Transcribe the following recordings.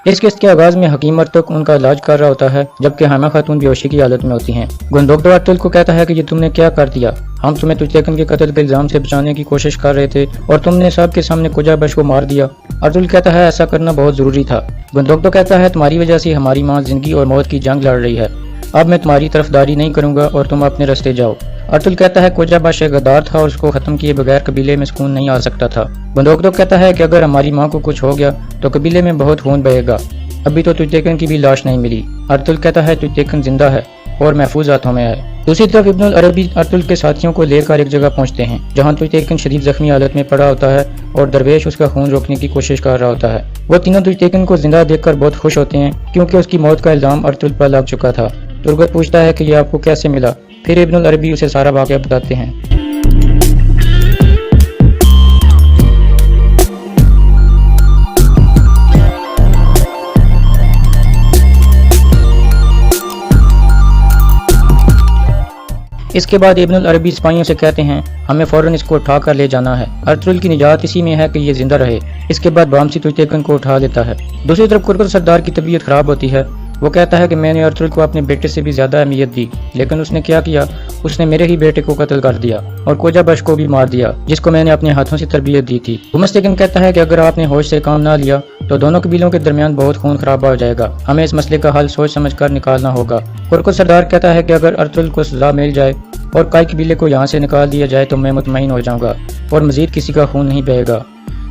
اس قسط کے آغاز میں حکیم ارطغرل ان کا علاج کر رہا ہوتا ہے، جبکہ حائمہ خاتون بیہوشی کی حالت میں ہوتی ہیں۔ گندوکدو ارطغرل کو کہتا ہے کہ یہ تم نے کیا کر دیا، ہم تمہیں تجتیکن کے قتل کے الزام سے بچانے کی کوشش کر رہے تھے اور تم نے سب کے سامنے قجہ بش کو مار دیا۔ ارطغرل کہتا ہے ایسا کرنا بہت ضروری تھا۔ گندوکدو کہتا ہے تمہاری وجہ سے ہماری ماں زندگی اور موت کی جنگ لڑ رہی ہے، اب میں تمہاری طرفداری نہیں کروں گا اور تم اپنے راستے جاؤ۔ ارطغرل کہتا ہے قجہ بش ایک غدار تھا اور اس کو ختم کیے بغیر قبیلے میں سکون نہیں آ سکتا تھا۔ گندوکدو کہتا ہے کہ اگر ہماری ماں کو کچھ ہو گیا تو قبیلے میں بہت خون بہے گا، ابھی تو تجتیکن کی بھی لاش نہیں ملی۔ ارطغرل کہتا ہے تجتیکن زندہ ہے اور محفوظ ہاتھوں میں ہے۔ دوسری طرف ابن العربی ارطغرل کے ساتھیوں کو لے کر ایک جگہ پہنچتے ہیں جہاں تجتیکن شدید زخمی حالت میں پڑا ہوتا ہے اور درویش اس کا خون روکنے کی کوشش کر رہا ہوتا ہے۔ وہ تینوں تجتیکن کو زندہ دیکھ کر بہت خوش ہوتے ہیں کیونکہ اس کی موت کا الزام ارطغرل پر لگ چکا تھا۔ ترگت پوچھتا ہے کہ یہ آپ کو کیسے ملا، پھر ابن العربی اسے سارا واقعہ بتاتے ہیں۔ اس کے بعد ابن العربی سپاہیوں سے کہتے ہیں ہمیں فوراً اس کو اٹھا کر لے جانا ہے، ارطغرل کی نجات اسی میں ہے کہ یہ زندہ رہے۔ اس کے بعد بامسی تجتیکن کو اٹھا لیتا ہے۔ دوسری طرف کرکل سردار کی طبیعت خراب ہوتی ہے۔ وہ کہتا ہے کہ میں نے ارطغرل کو اپنے بیٹے سے بھی زیادہ اہمیت دی، لیکن اس نے کیا کیا، اس نے میرے ہی بیٹے کو قتل کر دیا اور قجہ بش کو بھی مار دیا جس کو میں نے اپنے ہاتھوں سے تربیت دی تھی۔ گمستیکن کہتا ہے کہ اگر آپ نے ہوش سے کام نہ لیا تو دونوں قبیلوں کے درمیان بہت خون خرابہ ہو جائے گا، ہمیں اس مسئلے کا حل سوچ سمجھ کر نکالنا ہوگا۔ کرکل سردار کہتا ہے کہ اگر ارطغرل کو سزا مل جائے اور کئی قبیلے کو یہاں سے نکال دیا جائے تو میں مطمئن ہو جاؤں گا اور مزید کسی کا خون نہیں بہے گا،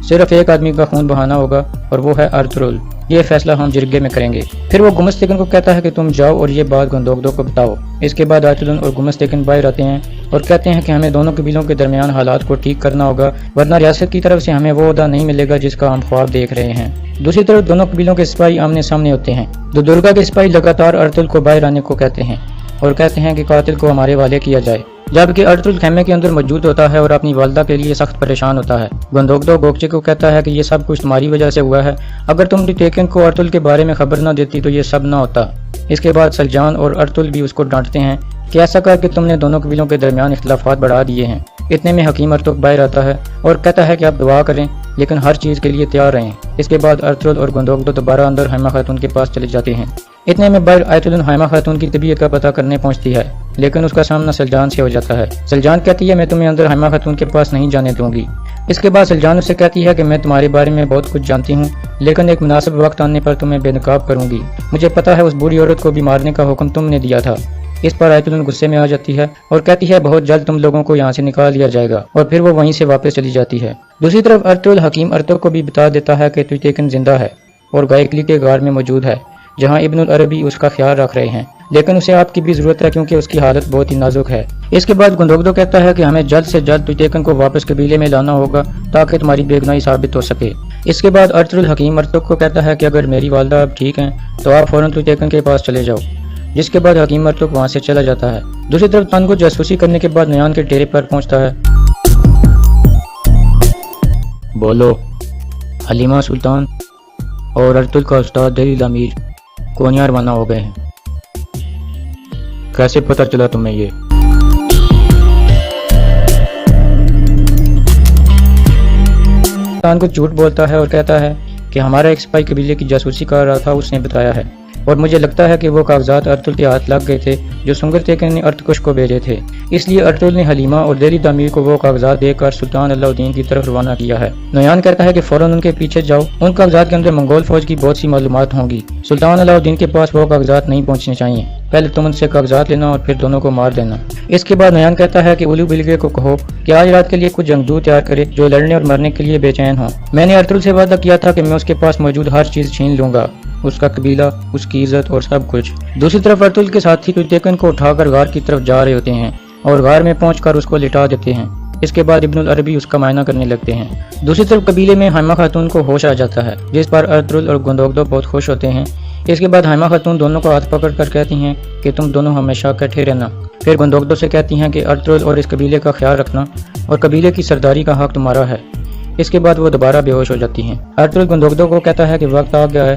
صرف ایک آدمی کا خون بہانا ہوگا اور وہ ہے ارطغرل۔ یہ فیصلہ ہم جرگے میں کریں گے۔ پھر وہ گمستیکن کو کہتا ہے کہ تم جاؤ اور یہ بات گندوکدو کو بتاؤ۔ اس کے بعد ارطغرل اور گمستیکن باہر آتے ہیں اور کہتے ہیں کہ ہمیں دونوں قبیلوں کے درمیان حالات کو ٹھیک کرنا ہوگا، ورنہ ریاست کی طرف سے ہمیں وہ عہدہ نہیں ملے گا جس کا ہم خواب دیکھ رہے ہیں۔ دوسری طرف دونوں قبیلوں کے سپاہی آمنے سامنے ہوتے ہیں۔ دردرگا کے سپاہی لگاتار ارطغرل کو باہر آنے کو کہتے ہیں اور کہتے ہیں کہ قاتل کو ہمارے حوالے کیا جائے، جبکہ ارطغرل خیمے کے اندر موجود ہوتا ہے اور اپنی والدہ کے لیے سخت پریشان ہوتا ہے۔ گندوکدو گوکچے کو کہتا ہے کہ یہ سب کچھ تمہاری وجہ سے ہوا ہے، اگر تم تجتیکن کو ارطغرل کے بارے میں خبر نہ دیتی تو یہ سب نہ ہوتا۔ اس کے بعد سلجان اور ارطغرل بھی اس کو ڈانٹتے ہیں کہ ایسا کر کے تم نے دونوں قبیلوں کے درمیان اختلافات بڑھا دیے ہیں۔ اتنے میں حکیم ارطغرل باہر آتا ہے اور کہتا ہے کہ آپ دعا کریں لیکن ہر چیز کے لیے تیار رہیں۔ اس کے بعد ارطغرل اور گندوکدو دوبارہ اندر حائمہ خاتون کے پاس چلے جاتے ہیں۔ اتنے میں باہر ارطغرل حائمہ خاتون کی طبیعت کا پتہ کرنے پہنچتی ہے، لیکن اس کا سامنا سلجان سے ہو جاتا ہے۔ سلجان کہتی ہے میں تمہیں اندر حائمہ خاتون کے پاس نہیں جانے دوں گی۔ اس کے بعد سلجان اسے کہتی ہے کہ میں تمہارے بارے میں بہت کچھ جانتی ہوں، لیکن ایک مناسب وقت آنے پر تمہیں بے نقاب کروں گی۔ مجھے پتہ ہے اس بوڑھی عورت کو بھی مارنے کا حکم تم نے دیا تھا۔ اس پر ارطغرل غصے میں آ جاتی ہے اور کہتی ہے بہت جلد تم لوگوں کو یہاں سے نکال لیا جائے گا، اور پھر وہ وہیں سے واپس چلی جاتی ہے۔ دوسری طرف ارطغرل حکیم ارطغرل کو بھی بتا دیتا ہے کہ تجتیکن زندہ ہے اور گائکلی کے غار میں موجود ہے جہاں ابن العربی اس کا خیال رکھ رہے ہیں، لیکن اسے آپ کی بھی ضرورت ہے کیونکہ اس کی حالت بہت ہی نازک ہے۔ اس کے بعد گندوکدو کہتا ہے کہ ہمیں جلد سے جلد تجتیکن کو واپس قبیلے میں لانا ہوگا تاکہ تمہاری بے گناہی ثابت ہو سکے۔ اس کے بعد ارطغرل حکیم ارطغرل کو کہتا ہے کہ اگر میری والدہ اب ٹھیک ہیں تو آپ فوراً تجتیکن کے پاس چلے جاؤ، جس کے بعد حکیم ارطغرل وہاں سے چلا جاتا ہے۔ دوسری طرف تان کو جاسوسی کرنے کے بعد نیان کے ڈیرے پر پہنچتا ہے۔ بولو، حلیمہ سلطان اور ارطغرل کا استاد دلیل امیر کونیا روانہ ہو گئے ہیں، کیسے پتہ چلا تمہیں یہ؟ تان کو جھوٹ بولتا ہے اور کہتا ہے کہ ہمارا ایک سپاہی قبیلے کی جاسوسی کر رہا تھا، اس نے بتایا ہے، اور مجھے لگتا ہے کہ وہ کاغذات ارطغرل کے ہاتھ لگ گئے تھے جو سنگرتیکن نے ارتکش کو بھیجے تھے، اس لیے ارطغرل نے حلیمہ اور دہلی تعمیر کو وہ کاغذات دے کر سلطان اللہ الدین کی طرف روانہ کیا ہے۔ نیان کہتا ہے کہ فوراً ان کے پیچھے جاؤ، ان کاغذات کے اندر منگول فوج کی بہت سی معلومات ہوں گی، سلطان اللہ الدین کے پاس وہ کاغذات نہیں پہنچنے چاہیے، پہلے تم ان سے کاغذات لینا اور پھر دونوں کو مار دینا۔ اس کے بعد نیان کہتا ہے کہ اولو بلگے کو کہو کہ آج رات کے لیے کچھ جنگجو تیار کرے جو لڑنے اور مرنے کے لیے بے چین ہوں۔ میں نے ارطغرل سے وعدہ کیا تھا کہ میں اس کے پاس موجود ہر چیز چھین لوں گا، اس کا قبیلہ، اس کی عزت اور سب کچھ۔ دوسری طرف ارطغرل کے ساتھی تجتیکن کو اٹھا کر غار کی طرف جا رہے ہوتے ہیں اور غار میں پہنچ کر اس کو لٹا دیتے ہیں۔ اس کے بعد ابن العربی اس کا معائنہ کرنے لگتے ہیں۔ دوسری طرف قبیلے میں حائمہ خاتون کو ہوش آ جاتا ہے، جس پر ارطغرل اور گندوکدو بہت خوش ہوتے ہیں۔ اس کے بعد حائمہ خاتون دونوں کو ہاتھ پکڑ کر کہتی ہیں کہ تم دونوں ہمیشہ اکٹھے رہنا۔ پھر گندوکدو سے کہتی ہیں کہ ارطغرل اور اس قبیلے کا خیال رکھنا اور قبیلے کی سرداری کا حق تمہارا ہے۔ اس کے بعد وہ دوبارہ بے ہوش ہو جاتی ہیں۔ ارطغرل گندوکدو کو کہتا ہے کہ وقت آ گیا ہے